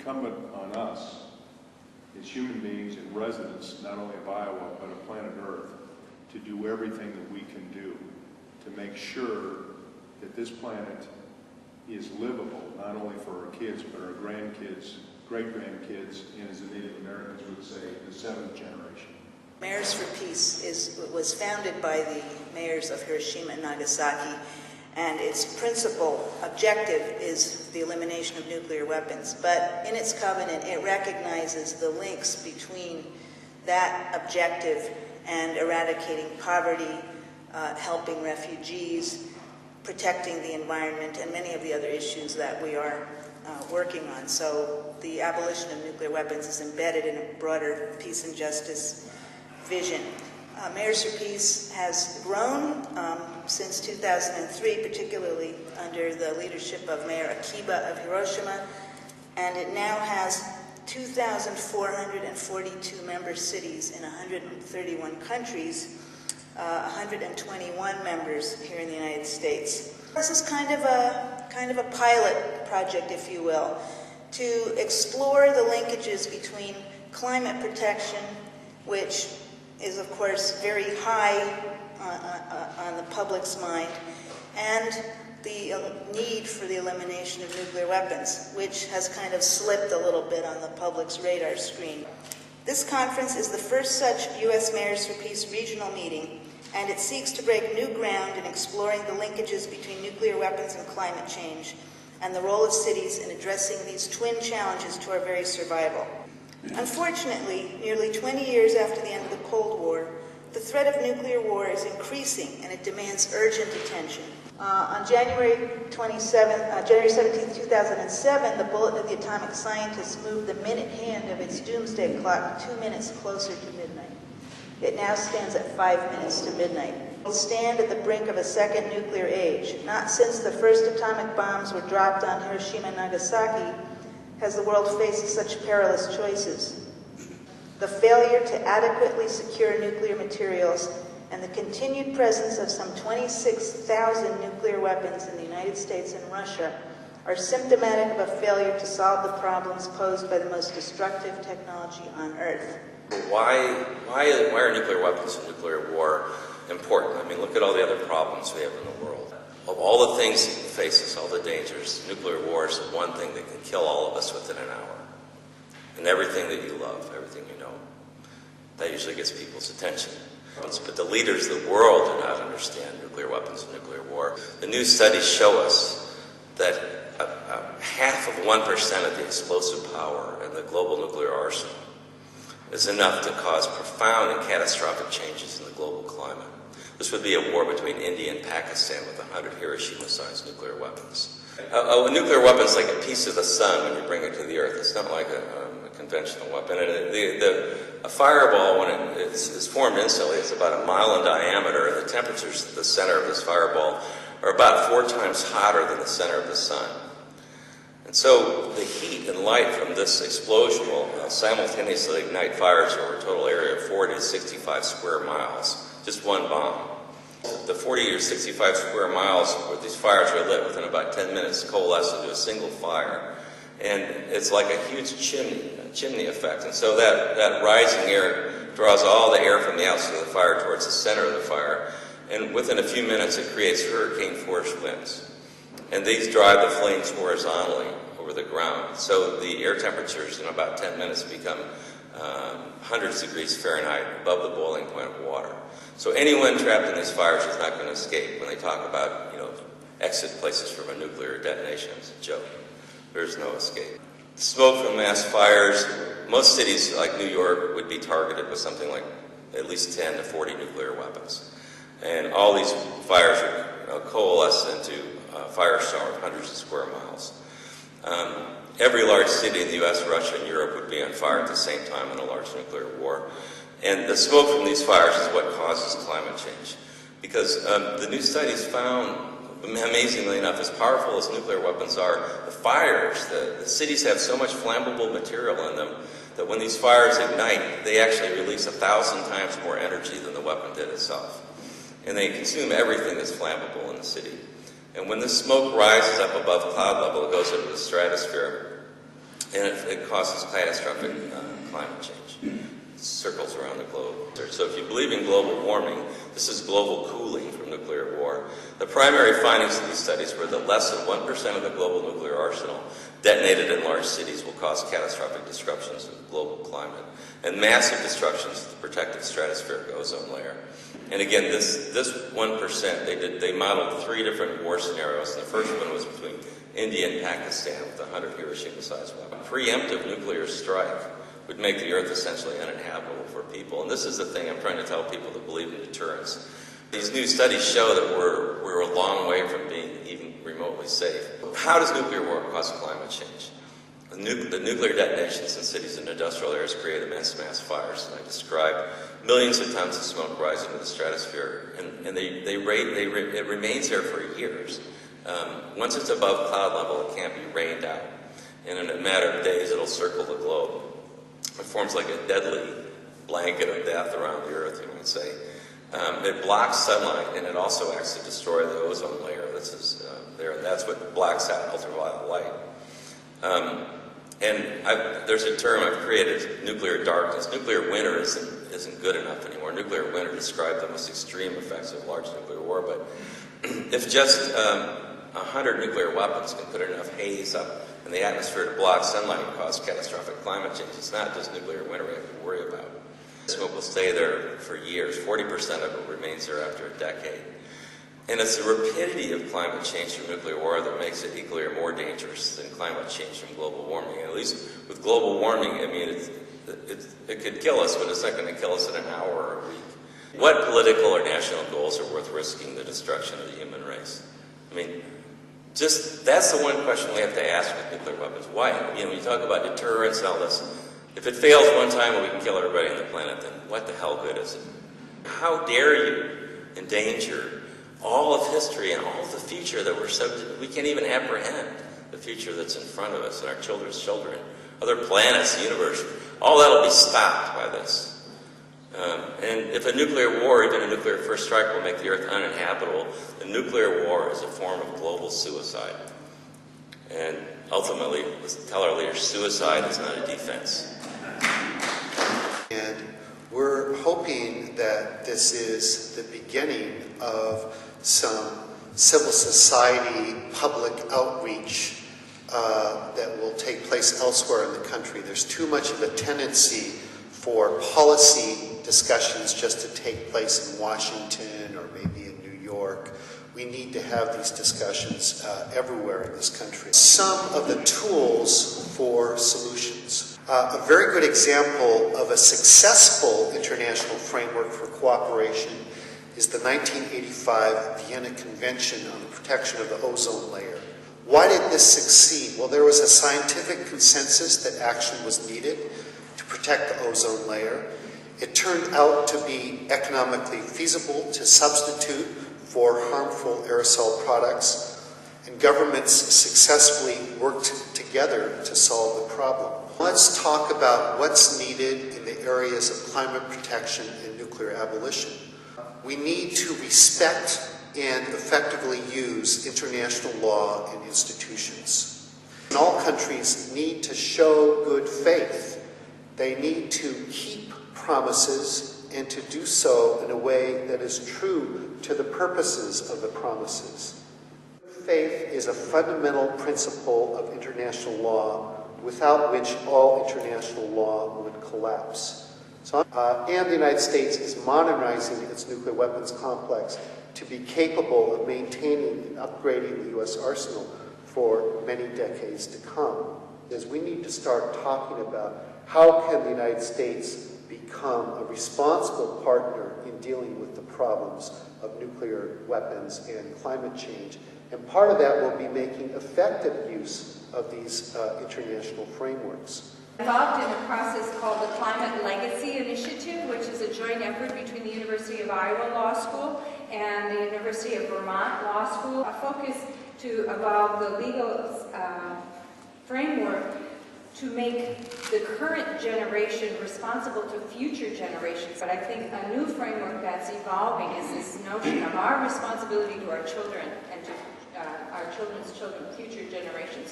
incumbent on us as human beings and residents, not only of Iowa, but of planet Earth, to do everything that we can do to make sure that this planet is livable, not only for our kids, but our grandkids, great-grandkids, and as the Native Americans would say, the seventh generation. Mayors for Peace was founded by the mayors of Hiroshima and Nagasaki, and its principal objective is the elimination of nuclear weapons. But in its covenant, it recognizes the links between that objective and eradicating poverty, helping refugees, protecting the environment, and many of the other issues that we are working on. So the abolition of nuclear weapons is embedded in a broader peace and justice vision. Mayors for Peace has grown since 2003, particularly under the leadership of Mayor Akiba of Hiroshima, and it now has 2,442 member cities in 131 countries, 121 members here in the United States. This is kind of a pilot project, if you will, to explore the linkages between climate protection, which is, of course, very high on the public's mind, and the need for the elimination of nuclear weapons, which has kind of slipped a little bit on the public's radar screen. This conference is the first such U.S. Mayors for Peace regional meeting, and it seeks to break new ground in exploring the linkages between nuclear weapons and climate change, and the role of cities in addressing these twin challenges to our very survival. Unfortunately, nearly 20 years after the end of the Cold War, the threat of nuclear war is increasing, and it demands urgent attention. On January 17, 2007, the Bulletin of the Atomic Scientists moved the minute hand of its doomsday clock 2 minutes closer to midnight. It now stands at 5 minutes to midnight. We stand at the brink of a second nuclear age. Not since the first atomic bombs were dropped on Hiroshima and Nagasaki has the world faced such perilous choices. The failure to adequately secure nuclear materials and the continued presence of some 26,000 nuclear weapons in the United States and Russia are symptomatic of a failure to solve the problems posed by the most destructive technology on Earth. Why are nuclear weapons and nuclear war important? I mean, look at all the other problems we have in the world. Of all the things that face us, all the dangers, nuclear war is the one thing that can kill all of us within an hour. And everything that you love, everything you know, that usually gets people's attention. But the leaders of the world do not understand nuclear weapons and nuclear war. The new studies show us that half of 1% of the explosive power in the global nuclear arsenal is enough to cause profound and catastrophic changes in the global climate. This would be a war between India and Pakistan with 100 Hiroshima-sized nuclear weapons. A nuclear weapon is like a piece of the sun when you bring it to the earth. It's not like a conventional weapon. And a fireball, when it's formed instantly, is about a mile in diameter, and the temperatures at the center of this fireball are about 4 times hotter than the center of the sun. And so the heat and light from this explosion will simultaneously ignite fires over a total area of 40 to 65 square miles, just one bomb. The 40 or 65 square miles where these fires are lit within about 10 minutes coalesce into a single fire. And it's like a huge chimney effect. And so that rising air draws all the air from the outside of the fire towards the center of the fire. And within a few minutes, it creates hurricane-force winds. And these drive the flames horizontally over the ground. So the air temperatures in about 10 minutes become hundreds of degrees Fahrenheit above the boiling point of water. So anyone trapped in these fires is not going to escape. When they talk about, exit places from a nuclear detonation, it's a joke. There's no escape. Smoke from mass fires, most cities like New York would be targeted with something like at least 10 to 40 nuclear weapons. And all these fires would coalesce into a firestorm of hundreds of square miles. Every large city in the U.S., Russia, and Europe would be on fire at the same time in a large nuclear war. And the smoke from these fires is what causes climate change. Because the new studies found, amazingly enough, as powerful as nuclear weapons are, the fires, the cities have so much flammable material in them that when these fires ignite, they actually release 1,000 times more energy than the weapon did itself. And they consume everything that's flammable in the city. And when this smoke rises up above cloud level, it goes into the stratosphere. and it causes catastrophic climate change. It circles around the globe. So if you believe in global warming, this is global cooling from nuclear war. The primary findings of these studies were that less than 1% of the global nuclear arsenal detonated in large cities will cause catastrophic disruptions of the global climate and massive destructions of the protective stratospheric ozone layer. And again, this 1%, they modeled 3 different war scenarios. And the first one was between India and Pakistan with 100 Hiroshima-sized weapons. Preemptive nuclear strike would make the Earth essentially uninhabitable for people. And this is the thing I'm trying to tell people that believe in deterrence. These new studies show that we're a long way from being even remotely safe. How does nuclear war cause climate change? The nuclear detonations in cities and industrial areas create immense mass fires. And I described millions of tons of smoke rising to the stratosphere, and it remains there for years. Once it's above cloud level, it can't be rained out. And in a matter of days, it'll circle the globe. It forms like a deadly blanket of death around the Earth, you might say. It blocks sunlight, and it also acts to destroy the ozone layer. This is there, and that's what blocks out ultraviolet light. There's a term I've created, nuclear darkness. Nuclear winter isn't good enough anymore. Nuclear winter describes the most extreme effects of large nuclear war, but if just 100 nuclear weapons can put enough haze up in the atmosphere to block sunlight and cause catastrophic climate change, it's not just nuclear winter we have to worry about. Smoke will stay there for years. 40% of it remains there after a decade. And it's the rapidity of climate change from nuclear war that makes it equally or more dangerous than climate change from global warming. And at least with global warming, I mean, it could kill us, but it's not going to kill us in an hour or a week. What political or national goals are worth risking the destruction of the human race? I mean, that's the one question we have to ask with nuclear weapons. Why? You know, you talk about deterrence and all this. If it fails one time and we can kill everybody on the planet, then what the hell good is it? How dare you endanger all of history and all of the future that we can't even apprehend the future that's in front of us and our children's children, other planets, the universe. All that will be stopped by this. And if a nuclear war, even a nuclear first strike, will make the Earth uninhabitable, the nuclear war is a form of global suicide. And ultimately, let's tell our leaders, suicide is not a defense. And we're hoping that this is the beginning of some civil society public outreach that will take place elsewhere in the country. There's too much of a tendency for policy discussions just to take place in Washington or maybe in New York. We need to have these discussions everywhere in this country. Some of the tools for solutions. A very good example of a successful international framework for cooperation is the 1985 Vienna Convention on the Protection of the Ozone Layer. Why did this succeed? Well, there was a scientific consensus that action was needed to protect the ozone layer. It turned out to be economically feasible to substitute for harmful aerosol products, and governments successfully worked together to solve the problem. Let's talk about what's needed in the areas of climate protection and nuclear abolition. We need to respect and effectively use international law and institutions. And all countries need to show good faith. They need to keep promises and to do so in a way that is true to the purposes of the promises. Faith is a fundamental principle of international law without which all international law would collapse. And the United States is modernizing its nuclear weapons complex to be capable of maintaining and upgrading the U.S. arsenal for many decades to come. Is we need to start talking about how can the United States become a responsible partner in dealing with the problems of nuclear weapons and climate change. And part of that will be making effective use of these international frameworks. Involved in a process called the Climate Legacy Initiative, which is a joint effort between the University of Iowa Law School and the University of Vermont Law School, a focus to evolve the legal framework to make the current generation responsible to future generations. But I think a new framework that's evolving is this notion of our responsibility to our children and to our children's children, future generations.